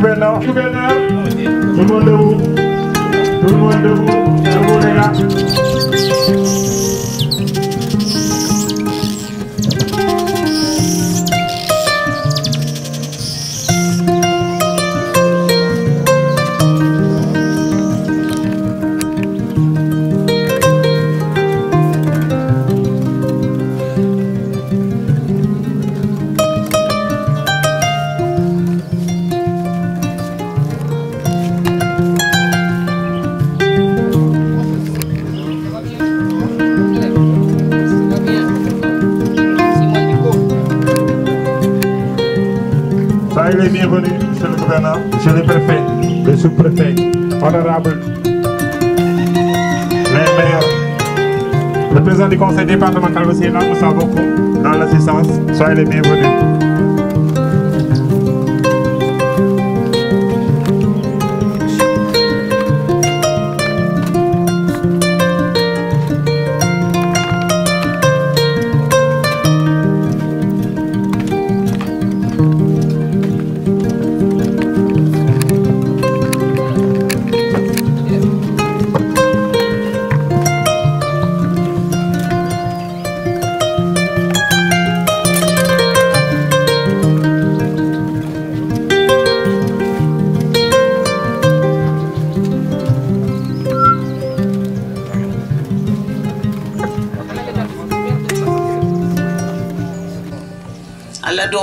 gouverneur. Tout le monde debout. Tout le monde debout. Debout les gars. Soyez les bienvenus, monsieur le gouverneur, monsieur le préfet, le sous-préfet, honorable, les maires, le président du conseil départemental aussi, là, nous sommes beaucoup dans l'assistance. Soyez les bienvenus.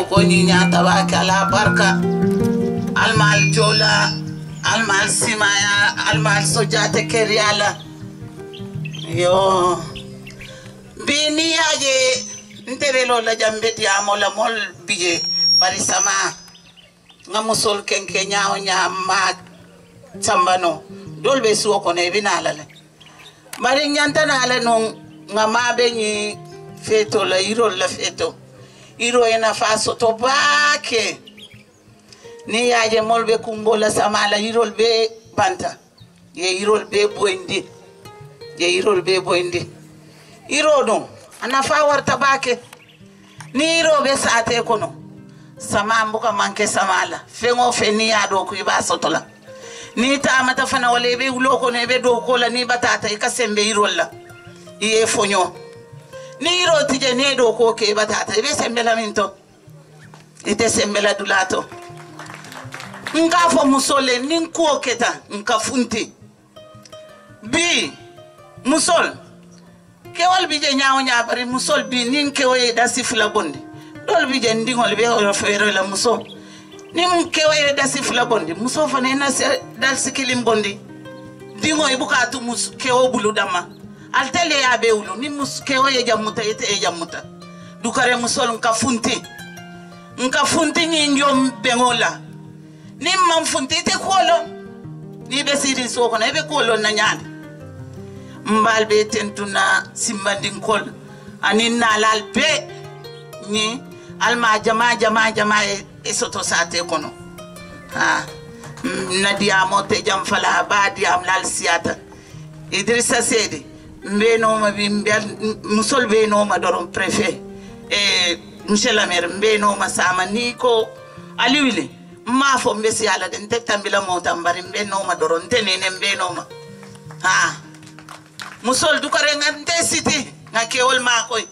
Koni nyata baki ala barka almal jola almal simaya almal sojate keriala yo bini aje nterelo la jambeti amola mol bije bari sama ngamusol kenke nyaaw ma sambano dolbe suwo ko ne binala le bari nyantana ala non ngamabe ni feto la irol la feto iro ena faso to bake ni yaje molbe kumbola samala irol be banta ye irol be boyndi ye irol be boyndi iro don ana fa warta bake ni iro be saate kono sama mbuka manke samala fengo feni ado ku iba sotola ni tamata fana wale be uloko ne be do kola ni batata ikasembe irol la iye fonyo ni ro tije ne do ko ke batata be sembela minto ite sembela dulato nga fo musole nin ko keta nka funti bi musol ke wal bi je nyaaw nyaabari musol bi nin ke waye da sifla bondi dol bi je ndingol be o fere la muso nin ke waye da sifla bondi muso fa ne na dal sikilim bondi dingo e bukatu mus ke o bulu dama altele ya bewulu ni muske waye jamuta ite e jamuta dukare musol nka funti ni njom bengola ni mam funti ite kolo ni be siri so ko na be kolo na nyaade mbal be tentuna simbandin kol anin nalal be ni alma jama e soto sate kono ha nadia mote jam fala badi am lal siata Idrissa Sedi mbeno ma bimbel musol beno ma doron préfet monsieur le maire mbeno ma sama niko aliwile ma fo mbesi ala den tektambila mota mbari mbeno ma doron tenene mbeno ma ha musol dukare ngante city ngakewol ma koy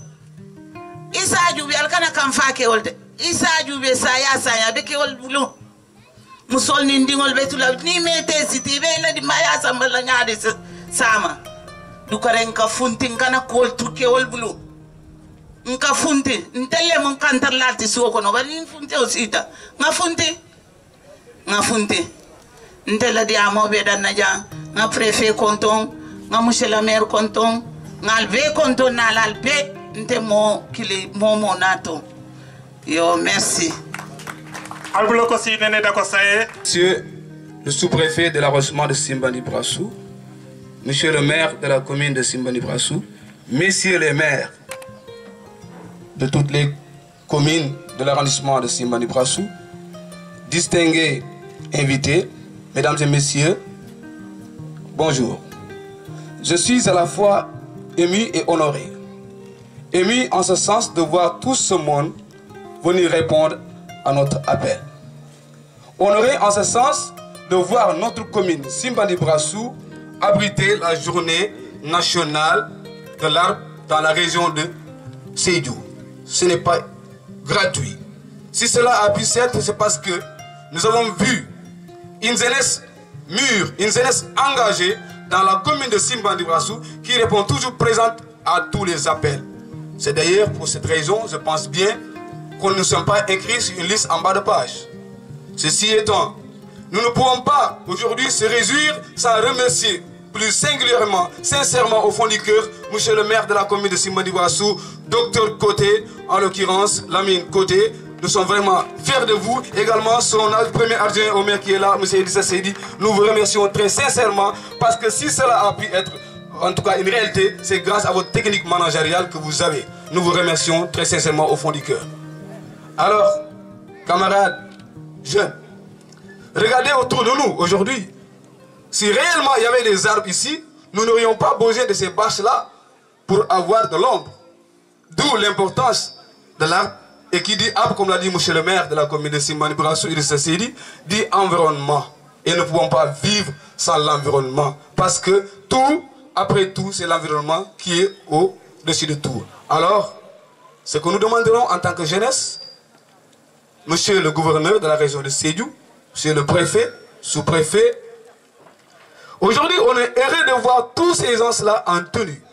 isa jubi alkana kam fa kewol de isa jubi saya be kewol bulu musol ni ndingol betula ni mete city be la di maya sambala nyaade sama dukare nka funti nkana kol tukewol bulu nka funti ntelle mon kantar lati soko no bari funti osita nga funti ntella di amobe dan naja nga préfet konton nga monsieur le maire konton nga albe konton na lalbe nte mo kili mo nato yo merci albulo si nene da ko saye monsieur le sous-préfet de l'arrondissement de Simbani Brassou, monsieur le maire de la commune de Simbani Brassou, messieurs les maires de toutes les communes de l'arrondissement de Simbani Brassou, distingués invités, mesdames et messieurs, bonjour. Je suis à la fois ému et honoré. Ému en ce sens de voir tout ce monde venir répondre à notre appel. honoré en ce sens de voir notre commune Simbandi Brassou abriter la journée nationale de l'arbre dans la région de Sédhiou. Ce n'est pas gratuit. Si cela a pu s'être, c'est parce que nous avons vu une jeunesse mûre, une jeunesse engagée dans la commune de Simbandi Brassou qui répond toujours présente à tous les appels. C'est d'ailleurs pour cette raison, je pense bien, qu'on ne sommes pas écrits sur une liste en bas de page. Ceci étant, nous ne pouvons pas aujourd'hui se réjouir sans remercier plus singulièrement, sincèrement au fond du cœur, monsieur le maire de la commune de Simbandi Brassou, docteur Côté, en l'occurrence Lamine Côté. Nous sommes vraiment fiers de vous. Également, son premier adjoint au maire qui est là, monsieur Elissa Seydi, nous vous remercions très sincèrement parce que si cela a pu être en tout cas une réalité, c'est grâce à votre technique managériale que vous avez. Nous vous remercions très sincèrement au fond du cœur. Alors, camarades, jeunes, regardez autour de nous aujourd'hui. Si réellement il y avait des arbres ici, nous n'aurions pas besoin de ces bâches-là pour avoir de l'ombre. D'où l'importance de l'arbre. Et qui dit arbre, comme l'a dit monsieur le maire de la commune de Simbandi Brassou, Idrissa Seydi, dit environnement. Et nous ne pouvons pas vivre sans l'environnement. Parce que tout, après tout, c'est l'environnement qui est au-dessus de tout. Alors, ce que nous demanderons en tant que jeunesse, monsieur le gouverneur de la région de Sédhiou, monsieur le préfet, sous-préfet, aujourd'hui, on est heureux de voir tous ces gens-là en tenue.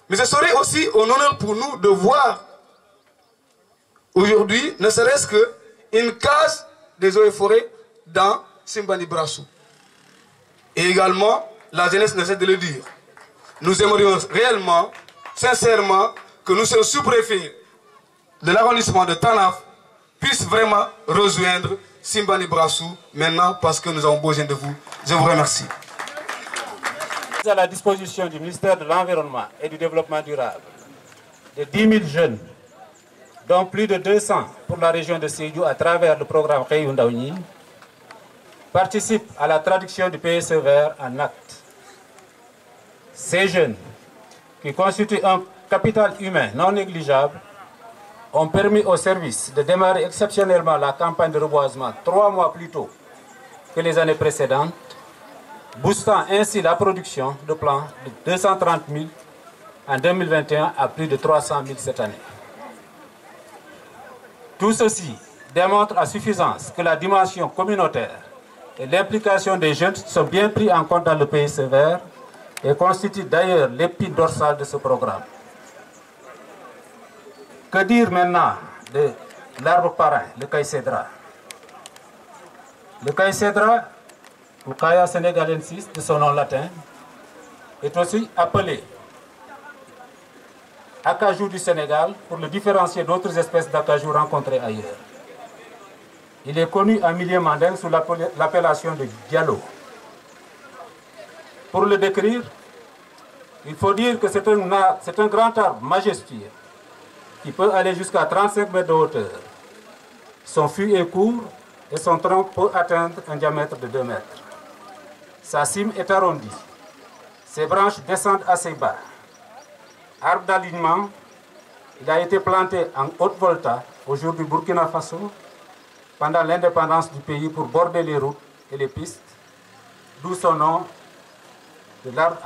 Mais ce serait aussi un honneur pour nous de voir aujourd'hui, ne serait-ce qu'une case des eaux et forêts dans Simbandi Brassou. Et également, la jeunesse ne cesse de le dire. Nous aimerions réellement, sincèrement, que nous, ce sous-préfet de l'arrondissement de Tanaf, puisse vraiment rejoindre Simbandi Brassou maintenant parce que nous avons besoin de vous. Je vous remercie. À la disposition du ministère de l'Environnement et du Développement durable de 10 000 jeunes, dont plus de 200 pour la région de Sédhiou à travers le programme Réundaouni, participent à la traduction du PSE vert en actes. Ces jeunes, qui constituent un capital humain non négligeable, ont permis au service de démarrer exceptionnellement la campagne de reboisement 3 mois plus tôt que les années précédentes, boostant ainsi la production de plants de 230 000 en 2021 à plus de 300 000 cette année. Tout ceci démontre à suffisance que la dimension communautaire et l'implication des jeunes sont bien pris en compte dans le PSE vert et constituent d'ailleurs l'épine dorsale de ce programme. Que dire maintenant de l'arbre parrain, le caïcédra? Le caïcédra, ou Caia sénégalensis de son nom latin, est aussi appelé acajou du Sénégal pour le différencier d'autres espèces d'acajou rencontrées ailleurs. Il est connu en milieu mandingue sous l'appellation de diallo. Pour le décrire, il faut dire que c'est un grand arbre majestueux qui peut aller jusqu'à 35 mètres de hauteur. Son fût est court et son tronc peut atteindre un diamètre de 2 mètres. Sa cime est arrondie. Ses branches descendent assez bas. Arbre d'alignement, il a été planté en Haute-Volta, aujourd'hui Burkina Faso, pendant l'indépendance du pays pour border les routes et les pistes, d'où son nom de l'arbre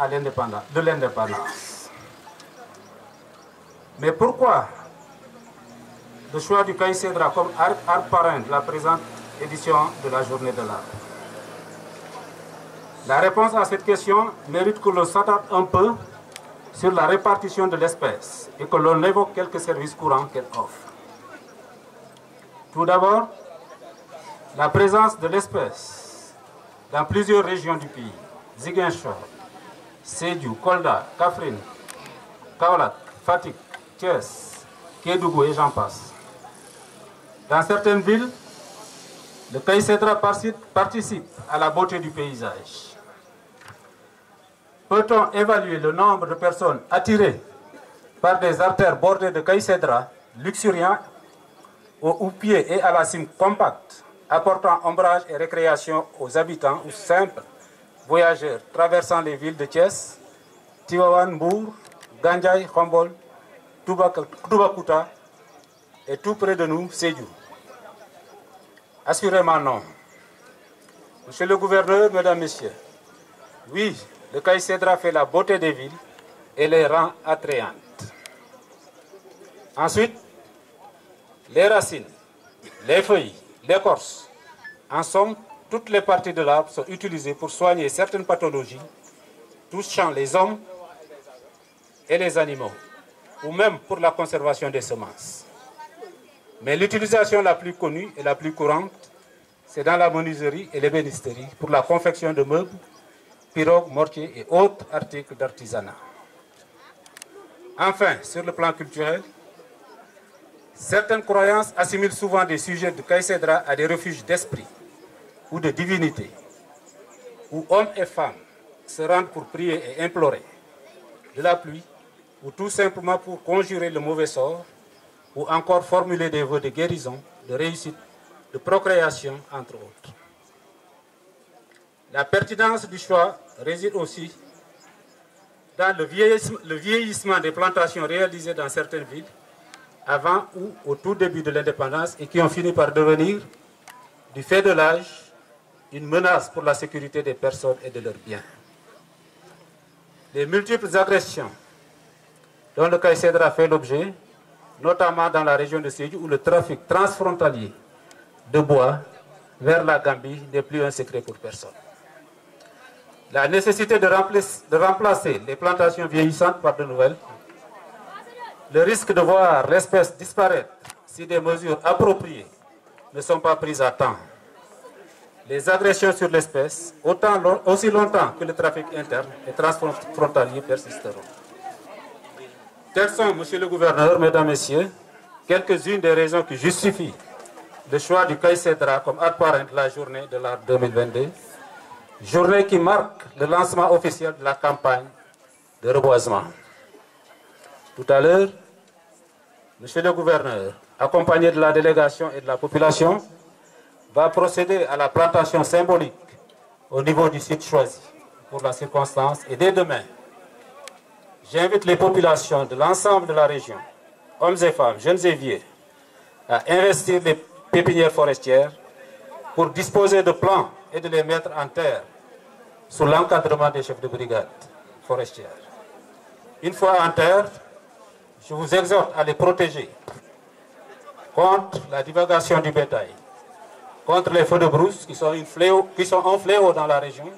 de l'indépendance. Mais pourquoi le choix du caïcédra comme arbre parrain de la présente édition de la journée de l'arbre? La réponse à cette question mérite que l'on s'attarde un peu sur la répartition de l'espèce et que l'on évoque quelques services courants qu'elle offre. Tout d'abord, la présence de l'espèce dans plusieurs régions du pays, Ziguinchor, Sédhiou, Kolda, Kaffrine, Kaolack, Fatick, Thiès, Kédougou et j'en passe. Dans certaines villes, le caïcédra participe à la beauté du paysage. Peut-on évaluer le nombre de personnes attirées par des artères bordées de caïcédra luxuriants aux pieds et à la cime compacte, apportant ombrage et récréation aux habitants ou simples voyageurs traversant les villes de Thiès, Tivaouane, Mbour, Gandiaye, Khombol, Toubacouta et tout près de nous, Sédhiou? Assurément non. Monsieur le gouverneur, mesdames, messieurs, oui, le Caïcédra fait la beauté des villes et les rend attrayantes. Ensuite, les racines, les feuilles, l'écorce, en somme, toutes les parties de l'arbre sont utilisées pour soigner certaines pathologies touchant les hommes et les animaux, ou même pour la conservation des semences. Mais l'utilisation la plus connue et la plus courante, c'est dans la menuiserie et l'ébénisterie pour la confection de meubles, pirogues, mortiers et autres articles d'artisanat. Enfin, sur le plan culturel, certaines croyances assimilent souvent des sujets de Caïcédra à des refuges d'esprit ou de divinité, où hommes et femmes se rendent pour prier et implorer de la pluie, ou tout simplement pour conjurer le mauvais sort, ou encore formuler des vœux de guérison, de réussite, de procréation, entre autres. La pertinence du choix réside aussi dans le vieillissement des plantations réalisées dans certaines villes avant ou au tout début de l'indépendance et qui ont fini par devenir, du fait de l'âge, une menace pour la sécurité des personnes et de leurs biens. Les multiples agressions dont le Caïcédra fait l'objet, notamment dans la région de Sédhiou où le trafic transfrontalier de bois vers la Gambie n'est plus un secret pour personne. La nécessité de remplacer les plantations vieillissantes par de nouvelles, le risque de voir l'espèce disparaître si des mesures appropriées ne sont pas prises à temps. Les agressions sur l'espèce, aussi longtemps que le trafic interne et transfrontalier persisteront. Telles sont, monsieur le gouverneur, mesdames, messieurs, quelques-unes des raisons qui justifient le choix du Caïcédra comme parrain de la journée de l'art 2022, journée qui marque le lancement officiel de la campagne de reboisement. Tout à l'heure, monsieur le gouverneur, accompagné de la délégation et de la population, va procéder à la plantation symbolique au niveau du site choisi pour la circonstance. Et dès demain, j'invite les populations de l'ensemble de la région, hommes et femmes, jeunes et vieux, à investir les pépinières forestières pour disposer de plants et de les mettre en terre sous l'encadrement des chefs de brigade forestière. Une fois en terre, je vous exhorte à les protéger contre la divagation du bétail, contre les feux de brousse qui sont un fléau dans la région,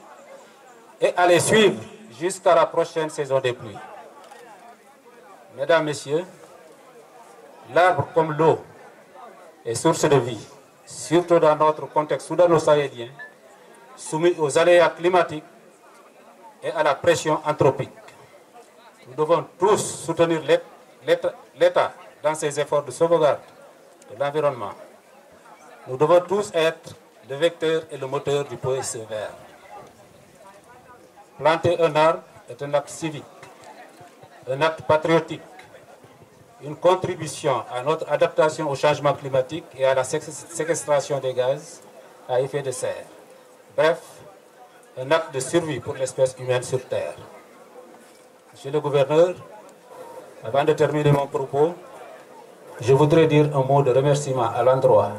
et à les suivre jusqu'à la prochaine saison des pluies. Mesdames, Messieurs, l'arbre comme l'eau est source de vie, surtout dans notre contexte soudano-sahélien, soumis aux aléas climatiques et à la pression anthropique. Nous devons tous soutenir l'État dans ses efforts de sauvegarde de l'environnement. Nous devons tous être le vecteur et le moteur du PSE vert. Planter un arbre est un acte civique, un acte patriotique, une contribution à notre adaptation au changement climatique et à la séquestration des gaz à effet de serre. Bref, un acte de survie pour l'espèce humaine sur Terre. Monsieur le gouverneur, avant de terminer mon propos, je voudrais dire un mot de remerciement à l'endroit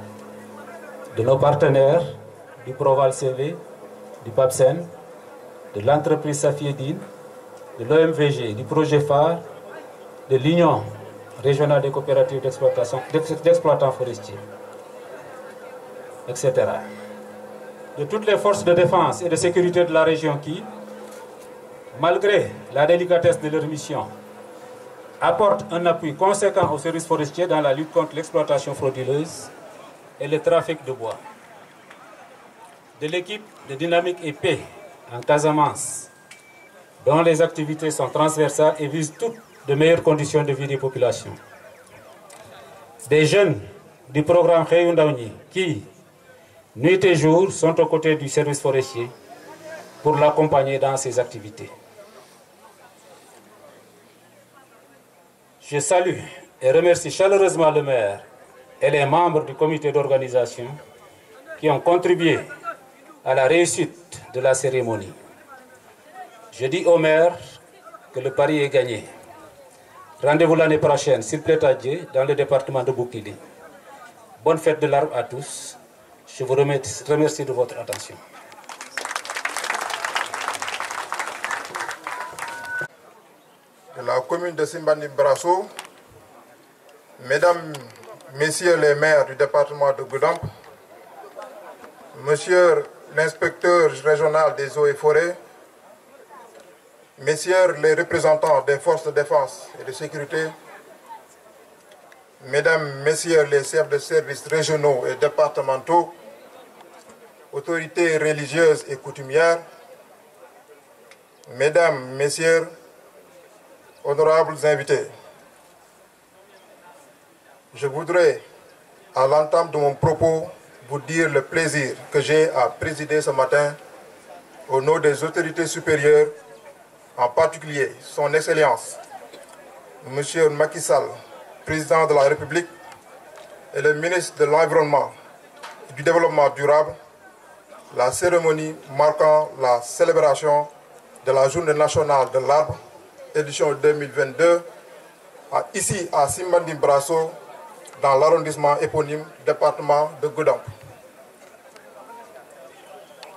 de nos partenaires du Proval CV, du PAPSEN, de l'entreprise Safiedine, de l'OMVG, du projet phare, de l'Union régionale des coopératives d'exploitants forestiers, etc. De toutes les forces de défense et de sécurité de la région qui, malgré la délicatesse de leur mission, apportent un appui conséquent aux services forestiers dans la lutte contre l'exploitation frauduleuse et le trafic de bois. De l'équipe de Dynamique et Paix en Casamance, dont les activités sont transversales et visent toutes de meilleures conditions de vie des populations. Des jeunes du programme Kheyundaouni qui, nuit et jour, sont aux côtés du service forestier pour l'accompagner dans ses activités. Je salue et remercie chaleureusement le maire et les membres du comité d'organisation qui ont contribué à la réussite de la cérémonie. Je dis au maire que le pari est gagné. Rendez-vous l'année prochaine, s'il plaît à Dieu, dans le département de Boukili. Bonne fête de l'arbre à tous. Je vous remercie de votre attention. commune de Simbandi Brasso, Mesdames, Messieurs les maires du département de Goudomp, Monsieur l'inspecteur régional des eaux et forêts, Messieurs les représentants des forces de défense et de sécurité, Mesdames, Messieurs les chefs de services régionaux et départementaux, autorités religieuses et coutumières, Mesdames, Messieurs, honorables invités, je voudrais, à l'entame de mon propos, vous dire le plaisir que j'ai à présider ce matin au nom des autorités supérieures, en particulier son Excellence, M. Macky Sall, Président de la République, et le ministre de l'Environnement et du Développement durable, la cérémonie marquant la célébration de la Journée nationale de l'arbre, édition 2022, ici à Simbandi Brasso, dans l'arrondissement éponyme département de Goudomp.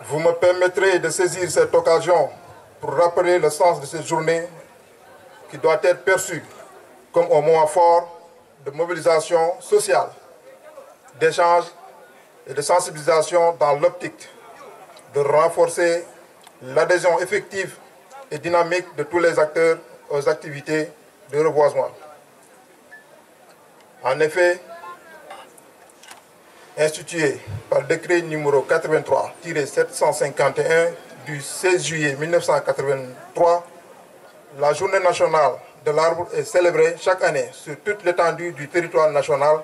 Vous me permettrez de saisir cette occasion pour rappeler le sens de cette journée qui doit être perçue comme un moment fort de mobilisation sociale, d'échange et de sensibilisation dans l'optique de renforcer l'adhésion effective et dynamique de tous les acteurs aux activités de reboisement. En effet, institué par le décret numéro 83-751 du 16 juillet 1983, la Journée nationale de l'arbre est célébrée chaque année sur toute l'étendue du territoire national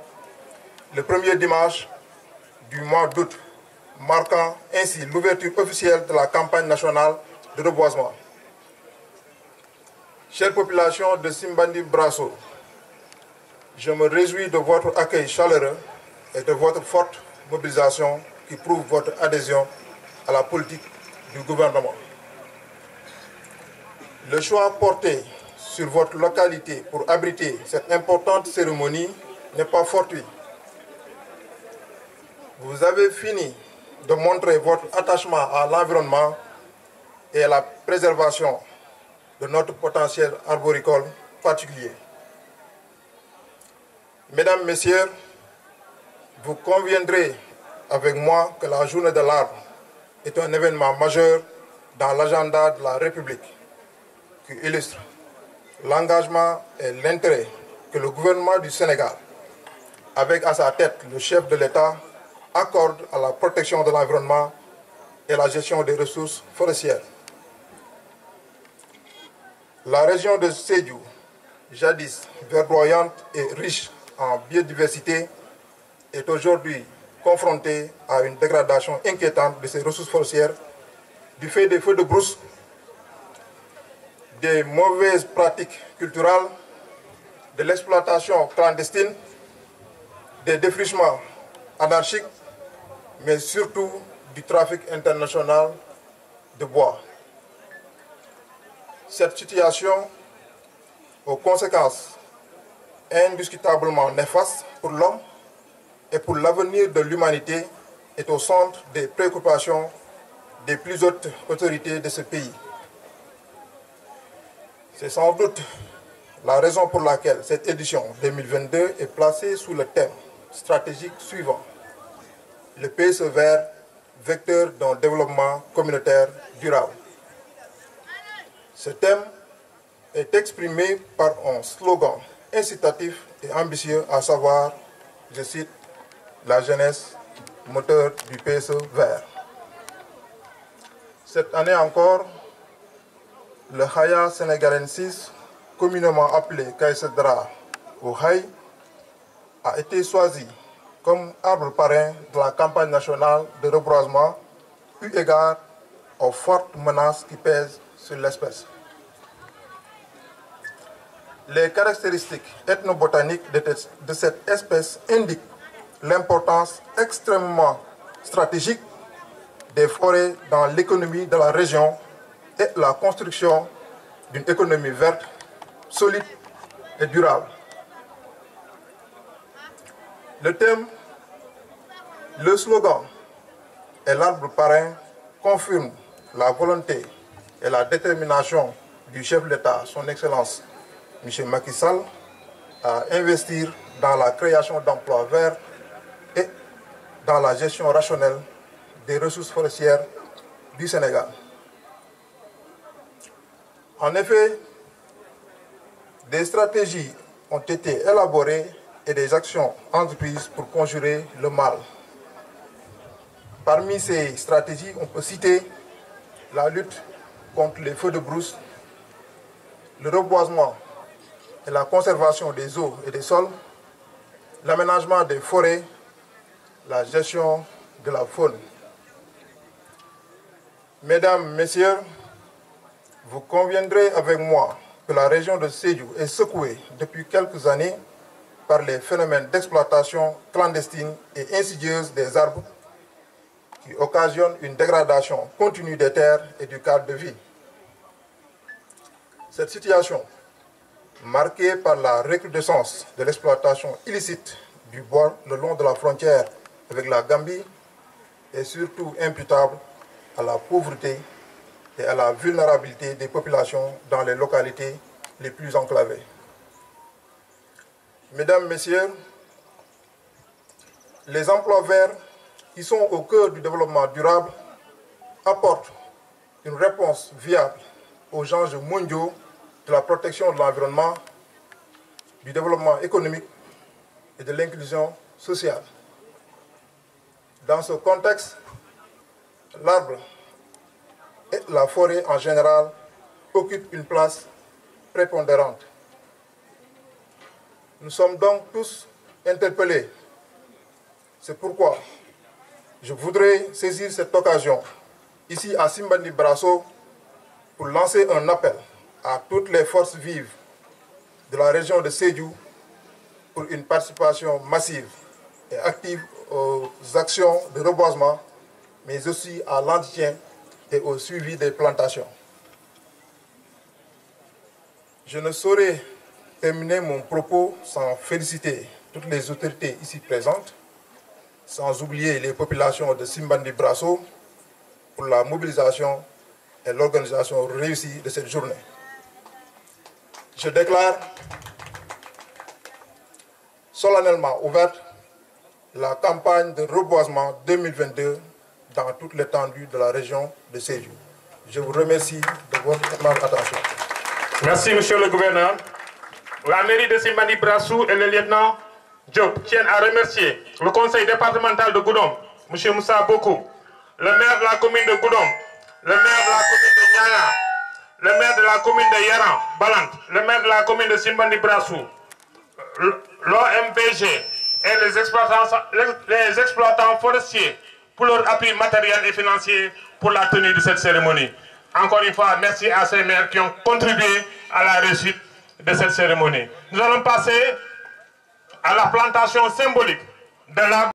le premier dimanche du mois d'août, marquant ainsi l'ouverture officielle de la campagne nationale de reboisement. Chère population de Simbandi Brasso, je me réjouis de votre accueil chaleureux et de votre forte mobilisation qui prouve votre adhésion à la politique du gouvernement. Le choix porté sur votre localité pour abriter cette importante cérémonie n'est pas fortuit. Vous avez fini de montrer votre attachement à l'environnement et à la préservation de notre potentiel arboricole particulier. Mesdames, Messieurs, vous conviendrez avec moi que la Journée de l'arbre est un événement majeur dans l'agenda de la République qui illustre l'engagement et l'intérêt que le gouvernement du Sénégal, avec à sa tête le chef de l'État, accorde à la protection de l'environnement et la gestion des ressources forestières. La région de Sédhiou, jadis verdoyante et riche en biodiversité, est aujourd'hui confrontée à une dégradation inquiétante de ses ressources forestières du fait des feux de brousse, des mauvaises pratiques culturelles, de l'exploitation clandestine, des défrichements anarchiques, mais surtout du trafic international de bois. Cette situation, aux conséquences indiscutablement néfastes pour l'homme et pour l'avenir de l'humanité, est au centre des préoccupations des plus hautes autorités de ce pays. C'est sans doute la raison pour laquelle cette édition 2022 est placée sous le thème stratégique suivant: le PSE vert, vecteur d'un développement communautaire durable. Ce thème est exprimé par un slogan incitatif et ambitieux, à savoir, je cite, la jeunesse, moteur du PSE vert. Cette année encore, le Haya sénégalensis, communément appelé Kaïsedra ou Haï, a été choisi comme arbre parrain de la campagne nationale de reboisement, eu égard aux fortes menaces qui pèsent sur l'espèce. Les caractéristiques ethnobotaniques de cette espèce indiquent l'importance extrêmement stratégique des forêts dans l'économie de la région et la construction d'une économie verte, solide et durable. Le thème, le slogan et l'arbre parrain confirment la volonté et la détermination du chef de l'État, son Excellence, M. Macky Sall à investir dans la création d'emplois verts et dans la gestion rationnelle des ressources forestières du Sénégal. En effet, des stratégies ont été élaborées et des actions entreprises pour conjurer le mal. Parmi ces stratégies, on peut citer la lutte contre les feux de brousse, le reboisement et la conservation des eaux et des sols, l'aménagement des forêts, la gestion de la faune. Mesdames, Messieurs, vous conviendrez avec moi que la région de Sédhiou est secouée depuis quelques années par les phénomènes d'exploitation clandestine et insidieuse des arbres qui occasionnent une dégradation continue des terres et du cadre de vie. Cette situation, marquée par la recrudescence de l'exploitation illicite du bois le long de la frontière avec la Gambie, est surtout imputable à la pauvreté et à la vulnérabilité des populations dans les localités les plus enclavées. Mesdames, Messieurs, les emplois verts qui sont au cœur du développement durable apportent une réponse viable aux enjeux mondiaux de la protection de l'environnement, du développement économique et de l'inclusion sociale. Dans ce contexte, l'arbre et la forêt en général occupent une place prépondérante. Nous sommes donc tous interpellés. C'est pourquoi je voudrais saisir cette occasion, ici à Simbandi Brasso, pour lancer un appel à toutes les forces vives de la région de Sédhiou pour une participation massive et active aux actions de reboisement, mais aussi à l'entretien et au suivi des plantations. Je ne saurais terminer mon propos sans féliciter toutes les autorités ici présentes, sans oublier les populations de Simbandi Brasso pour la mobilisation et l'organisation réussie de cette journée. Je déclare solennellement ouverte la campagne de reboisement 2022 dans toute l'étendue de la région de Sédhiou. Je vous remercie de votre aimable attention. Merci, monsieur le gouverneur. La mairie de Simbandi Brasso et le lieutenant Diop tiennent à remercier le conseil départemental de Goudomp, monsieur Moussa Bokou, le maire de la commune de Goudomp, le maire de la commune de Niaya, le maire de la commune de Yaran, Balant, le maire de la commune de Simbandi Brasso, l'OMPG et les exploitants forestiers pour leur appui matériel et financier pour la tenue de cette cérémonie. Encore une fois, merci à ces maires qui ont contribué à la réussite de cette cérémonie. Nous allons passer à la plantation symbolique de l'arbre.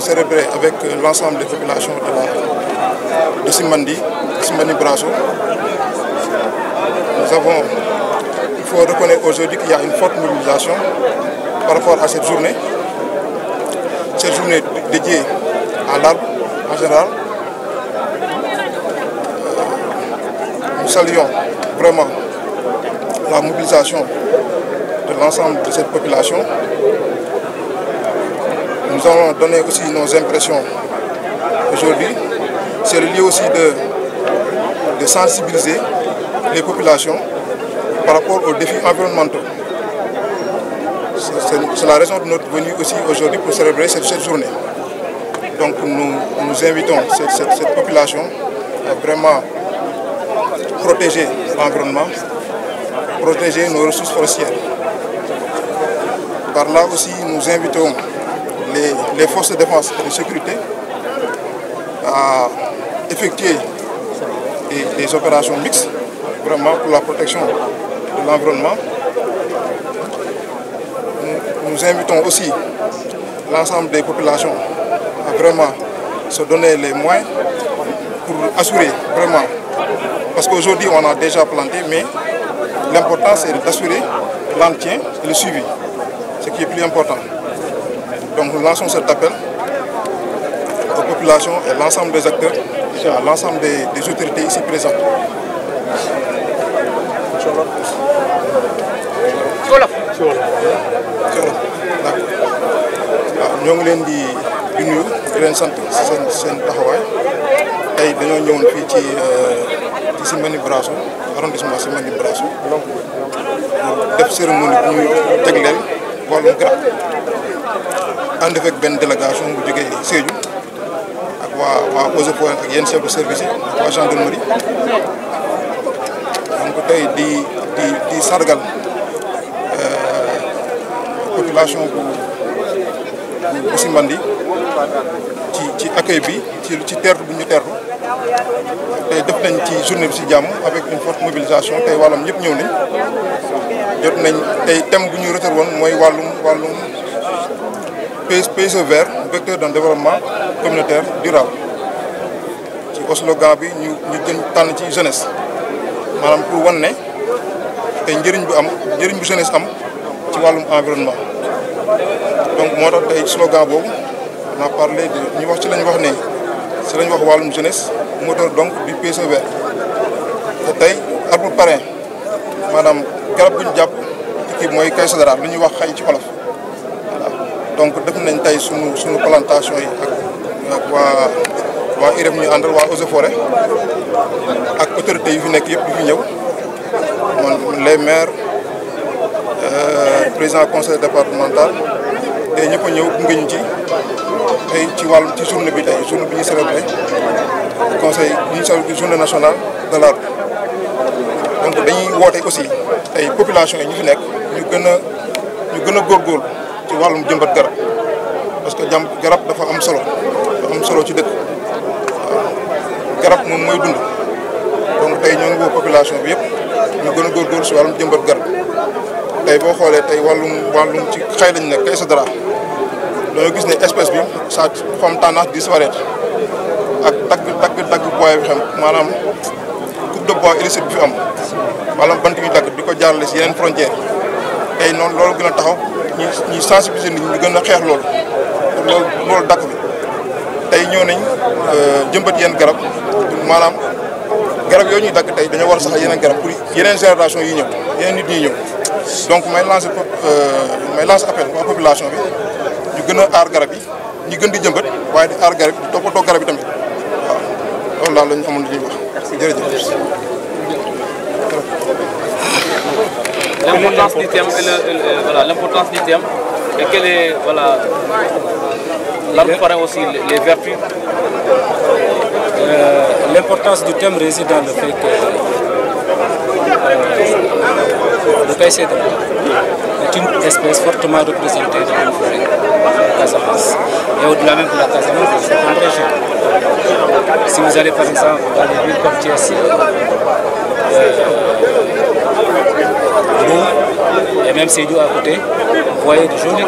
célébrer avec l'ensemble des populations de Simbandi Brasso. Il faut reconnaître aujourd'hui qu'il y a une forte mobilisation par rapport à cette journée dédiée à l'arbre en général. Nous saluons vraiment la mobilisation de l'ensemble de cette population. Nous allons donner aussi nos impressions aujourd'hui. C'est le lieu aussi de sensibiliser les populations par rapport aux défis environnementaux. C'est la raison de notre venue aussi aujourd'hui pour célébrer cette journée. Donc nous invitons cette population à vraiment protéger l'environnement, protéger nos ressources forestières. Par là aussi, nous invitons les forces de défense et de sécurité à effectuer des opérations mixtes, vraiment pour la protection de l'environnement. Nous invitons aussi l'ensemble des populations à vraiment se donner les moyens pour assurer vraiment, parce qu'aujourd'hui on a déjà planté, mais l'important c'est d'assurer l'entretien et le suivi, ce qui est plus important. Donc nous lançons cet appel aux populations et l'ensemble des acteurs, à l'ensemble des autorités ici présentes. ñoo ngi leen di nuyu di leen sant seen taxawaay tey dañoo ñëwoon fii ci Simbani Brasso arrondissement Simbani Brasso def cérémonie bu ñuy jagleel wàllum garab ànd fekk benn délégation bu jógee Sédhiou ak waa Eaux et Forêts ak yenn chef de service yi ak waa gendarmerie donc tey di sargal population bu Simbandi ci accueil bi ci teertu bu ñu teertu tey def nañ ci journée bi ci jàmm avec une forte mobilisation tey wàllam ñëpp ñëw nañ jot nañ tey thème bu ñu retenir woon mooy wàllum PSE vert vecteur d'un développement communautaire durable ci slogan bi ñu jën tànn ci jeunesse maanaam pour wan ne tey njëriñ bu jeunesse am ci wàllum environnement. Donc moo tax tey slogan boobu on a parlé de ñu wax ci lañ wax ne ci lañ wax wàllum jeunesse moteur donc du PSE vert te tey arbre parrain maanaam garab bu ñu jàpp ci kii mooy caisse de lu ñuy wax xay ci olof voilà. Donc def nañ tey sunu plantation yi ak waa IREF ñu àndal waa Eaux et Forêts ak autorités yu fi nekk yëpp di fi ñëw man les maires président conseil départemental tey ñëpp a ñëw gunge ñu ci tey ci journée bi tey journée bi ñu célébré conseil journée nationale de l'arbre. Donc dañuy woote aussi tey population yi ñu fi nekk ñu gën a góorgóorlu ci wàllum jëmbat garab parce que garab dafa am solo ci dëkk waaw garab moom mooy dund. Donc tey ñoo ngi woo population bi yëpp ñu gën a góorgóorlu si wàllum jëmbat garab. tey boo xoolee tey wàllum ci xëy lañ nekk kay sa dara dañoo gis ne espèce bi ça dafa am tendance disparaître ak dagg bois bi xam maanaam coupe de bois illicite bi fi am maanaam bant yu dagg di ko jaarale si yeneen frontière tey noonu loolu gën a taxaw ñi sensibiliser nit ñi gën a xeex loolu pour loolu dakk bi tey ñëw nañ jëmbat yenn garab maanaam garab yooyu ñuy dagg tey dañoo war a sax yeneen garab pour yeneen génération yi ñëw yeneen nit ñi ñëw. Donc may lancer appel waa population bi ñu gën a aar garab yi ñu gën di jëmbat waaye di aar garab yi di toppatoo garab yi tamit waaw loolu daal la ñu amoon lu ñuy wax jërëjëf. L'importance du thème l'importance du thème et quelle est l'arbre parrain aussi les vertus. L'importance du thème réside dans le fait que le caïcédra est une espèce fortement représentée dans la forêt de Casamance. Et au-delà même de la Casamance, dans certaines régions. Si vous allez par exemple dans les villes comme Thiès, Lourdes et même Sédhiou à côté, vous voyez de jolis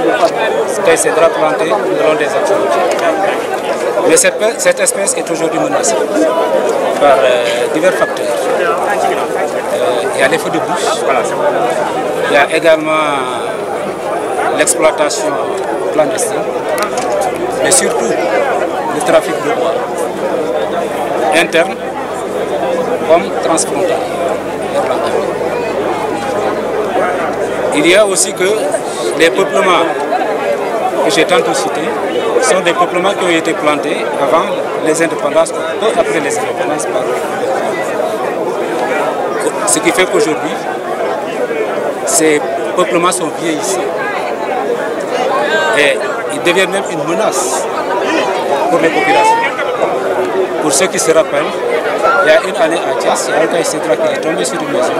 caïcédras plantés le long des axes routiers. Mais cette espèce est aujourd'hui menacée par divers facteurs. Il y a les feux de brousse, il y a également l'exploitation clandestine, mais surtout le trafic de bois interne comme transfrontalier. Il y a aussi que les peuplements que j'ai tantôt cités sont des peuplements qui ont été plantés avant les indépendances ou peu après les indépendances. Ce qui fait qu'aujourd'hui, ces peuplements sont vieillissants. Et ils deviennent même une menace pour les populations. Pour ceux qui se rappellent, il y a une année à Thiès, il y a un caïcédra qui est tombé sur une maison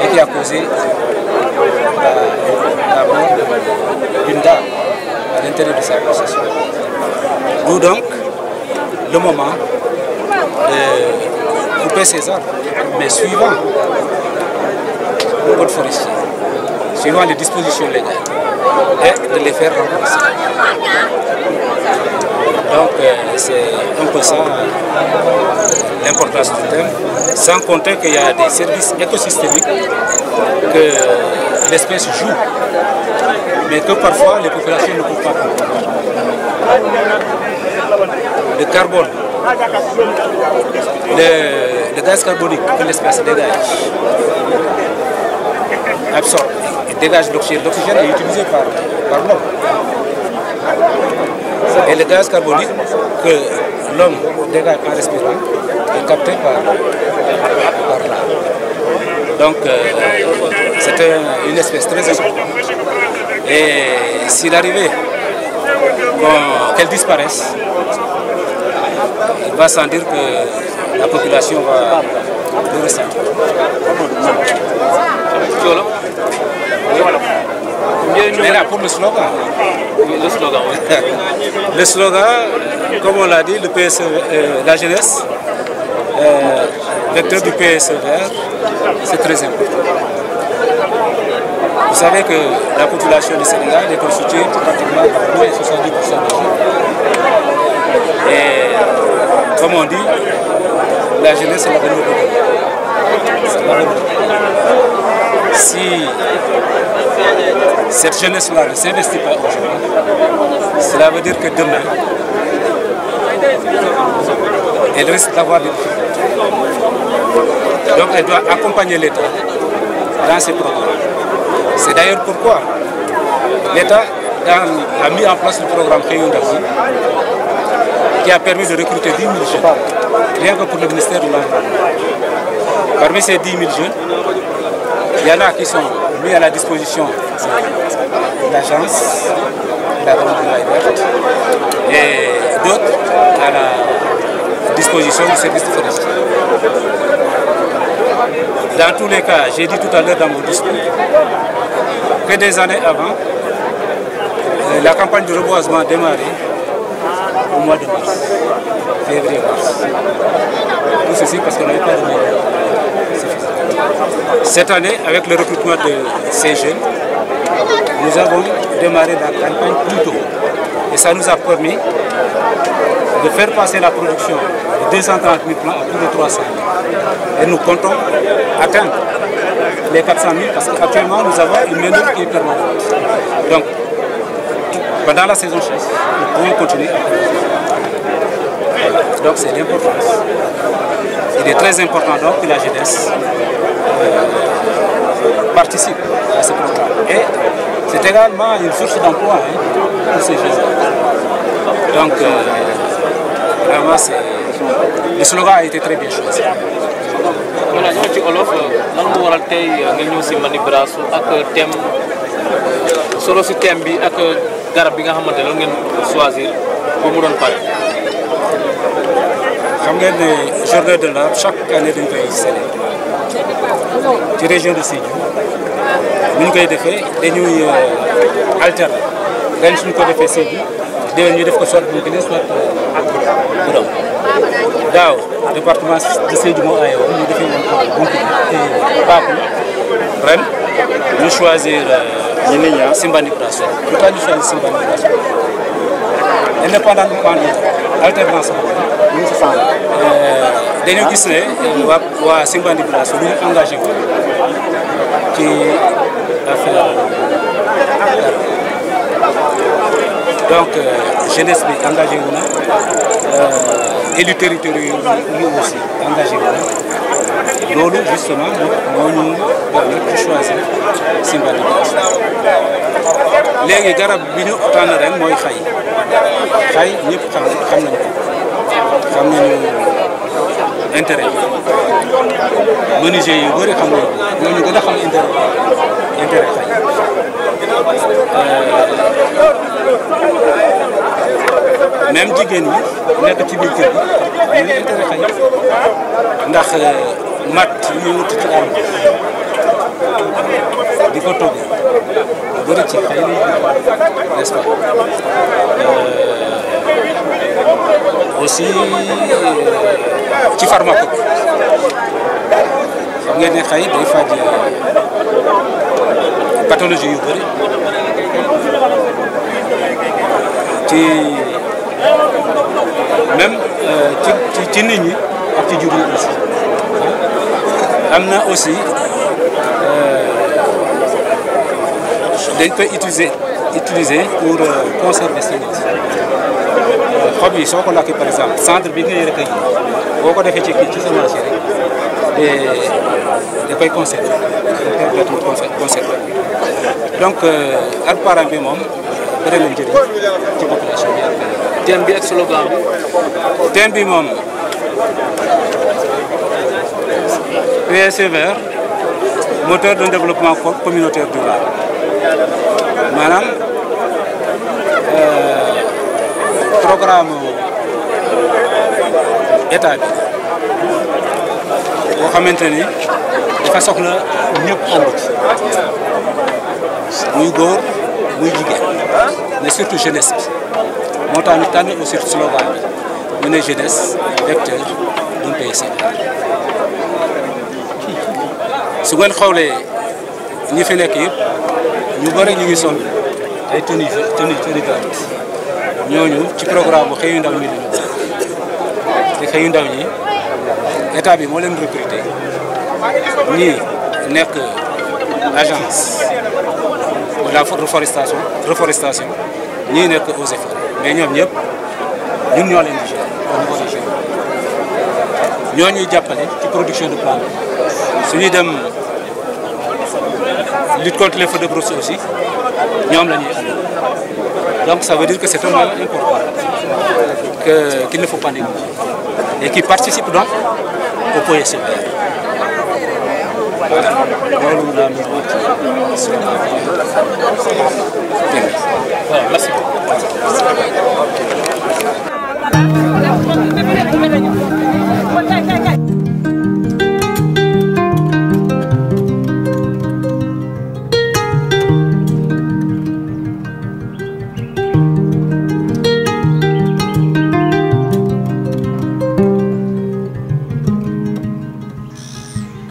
et qui a causé la mort d'une dame à l'intérieur de sa possession. D'où donc le moment de couper ces arbres, mais suivant le code forestier, suivant les dispositions légales, et de les faire remplacer. Donc c'est un peu ça l'importance du thème, sans compter qu'il y a des services écosystémiques que l'espèce joue, mais que parfois les populations ne peuvent pas comprendre. Le carbone, le gaz carbonique que l'espèce dégage, absorbe et dégage l'oxygène. L'oxygène est utilisé par l'homme. Et le gaz carbonique que l'homme dégage en respirant est capté par là. Donc c'est une espèce très importante. Et s'il arrivait qu'elle disparaisse, il va sans dire que la population va le ressentir. Mais là, pour le slogan, le slogan, comme on l'a dit, le PSE, la jeunesse, vecteur du PSE vert, c'est très important. Vous savez que la population du Sénégal est constituée pratiquement par 70% des jeunes. Et comme on dit, la jeunesse est l'avenir de l'homme. Si cette jeunesse-là ne s'investit pas aujourd'hui, cela veut dire que demain, elle risque d'avoir des difficultés. Donc elle doit accompagner l'État dans ses programmes. C'est d'ailleurs pourquoi l'État a mis en place le programme Keyondasi qui a permis de recruter 10 000 jeunes, rien que pour le ministère de l'Environnement. Parmi ces 10 000 jeunes, il y en a qui sont mis à la disposition de l'agence de la Grande Verte et d'autres à la disposition du service forestier. Dans tous les cas, j'ai dit tout à l'heure dans mon discours que des années avant, la campagne de reboisement a démarré au mois de mars, février-mars. Tout ceci parce qu'on n'avait pas de moyens. Cette année, avec le recrutement de ces jeunes, nous avons démarré la campagne plus tôt. Et ça nous a permis de faire passer la production de 230 000 plants à plus de 300 000. Et nous comptons atteindre les 400 000 parce qu'actuellement nous avons une main-d'œuvre qui est permanente. Donc, pendant la saison chasse, nous pouvons continuer à faire. Donc c'est l'importance. Il est très important donc que la jeunesse participe à ce programme. Et c'est également une source d'emploi pour ces jeunes. Donc vraiment le slogan a été très bien choisi. Voilà, ñu ci olof lan moo waral tey nga ñëw si Mbandi Brasou ak thème solo si thème bi ak garab bi nga xamante ne ngeen choisir pour mu doon pare. Xam ngeen ne journée de l'arbre chaque année dañ koy célébrer ci région de Sédhiou bu ñu koy defee dañuy alterner ren suñu ko defee Sédhiou déwén ñu def ko soit Bounkiling soit Goudomp. Daaw département de Sédhiou moo aaye woon ñu defee woon Bounkiling et Bakul ren ñu choisir Simbandi Brassou. Pourquoi ñu choisir Simbandi Brassou? Indépendamment de alternance ñu si fan dañu gis ne waa Simbandi Brassou lu ñu engagé wu ci affaire donc jeunesse bi engagé wu na élus territoriaux yi aussi engagé wu na loolu justement moo ñu permettre de choisir Simbandi Brassou. léegi garab bi ñu tànn ren mooy xay ñëpp xam nañu ko intérêt menuisier yu bëri xam nañu ñooñu gën a xam intérêt xay même jigéen ñi nekk ci biir kër gi ñu intérêt xay ndax mat yi ñuy wut ci àll di ko togg bëri ci xay n'est-ce pas aussi ci pharmaco xam ngeen ne xay day faj pathologie yu bëri ci même ci nit ñi ak ci jur yi aussi am na aussi dañ koy utiliser pour conserver semence xob yi soo ko lakkee par exemple centre bi nga yore kay boo ko defee ci semence yi rek da koy conserver conserver donc ak parent bi moom bëri na njëriñ ci population bi. thème bi ak slogan bi. thème bi moom PSC vert moteur d'un développement communautaire durable maanaam programme état bi boo xamante ni dafa soxla ñëpp ànd ci muy góor muy jigéen mais surtout jeunesse bi moo tax ñu tànn aussi slogan bi ñu ne jeunesse vecteur d'un PSC. su ngeen xoolee ñi fi nekk yëpp ñu bëri ñu ngi sol ay tenue verte ñooñu ci programme bu xëyu ndaw ñi lañu te xëyu ndaw ñi état bi moo leen recruter ñii nekk agence de la reforestation ñii nekk eaux et forêts mais ñoom ñëpp ñun ñoo leen di gérer au niveau des jeunes ñoo ñuy jàppale ci production de plante suñuy dem lutte contre les feux de brousse aussi ñoom la ñuy ànd donc ça veut dire que c'est un moyen important qu'il ne faut pas négliger et qui participe donc au PSC vert. Voilà, merci.